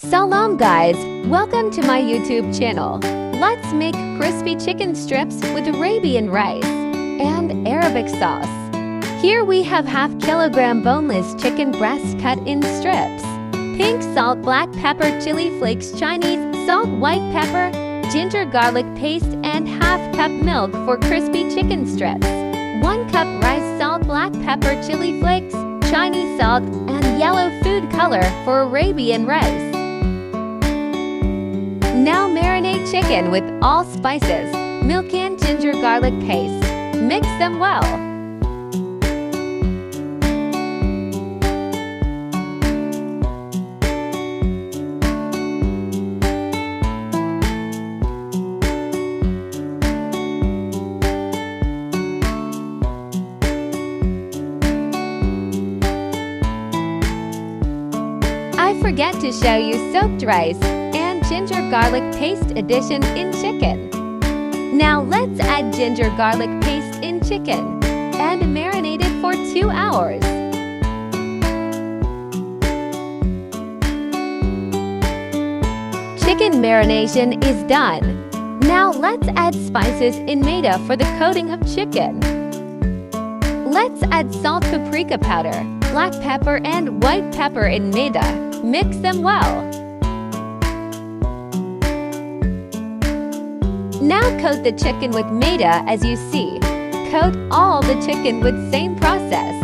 Salam guys, welcome to my YouTube channel. Let's make crispy chicken strips with Arabian rice and Arabic sauce. Here we have half kilogram boneless chicken breast cut in strips. Pink salt, black pepper, chili flakes, Chinese salt, white pepper, ginger garlic paste and half cup milk for crispy chicken strips. 1 cup rice, salt, black pepper, chili flakes, Chinese salt, and yellow food color for Arabian rice. Now marinate chicken with all spices, milk and ginger garlic paste. Mix them well. I forget to show you soaked rice and ginger garlic paste addition in chicken. Now let's add ginger garlic paste in chicken and marinate it for 2 hours. Chicken marination is done. Now let's add spices in maida for the coating of chicken. Let's add salt, paprika powder, black pepper and white pepper in maida. Mix them well. Now coat the chicken with maida as you see. Coat all the chicken with same process.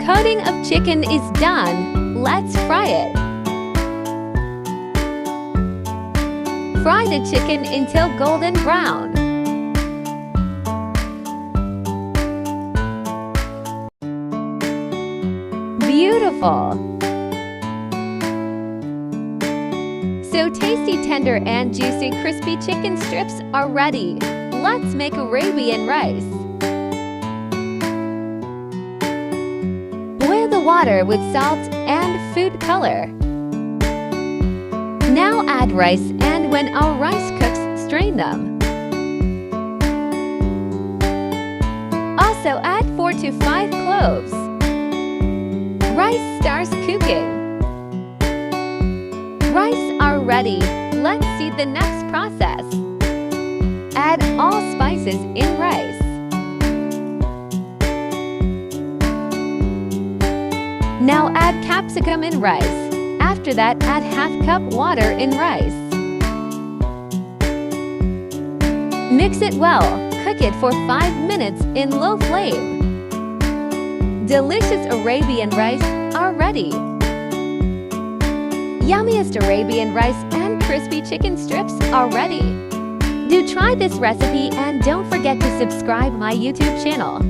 Coating of chicken is done. Let's fry it. Fry the chicken until golden brown. Beautiful! So tasty, tender and juicy crispy chicken strips are ready. Let's make Arabian rice. Boil the water with salt and food color. Now add rice and when our rice cooks, strain them. Also add 4 to 5 cloves. Rice starts cooking. Rice are ready. Let's see the next process. Add all spices in rice. Now add capsicum in rice. After that, add half cup water in rice. Mix it well. Cook it for 5 minutes in low flame. Delicious Arabian rice are ready. Yummiest Arabian rice and crispy chicken strips are ready. Do try this recipe and don't forget to subscribe my YouTube channel.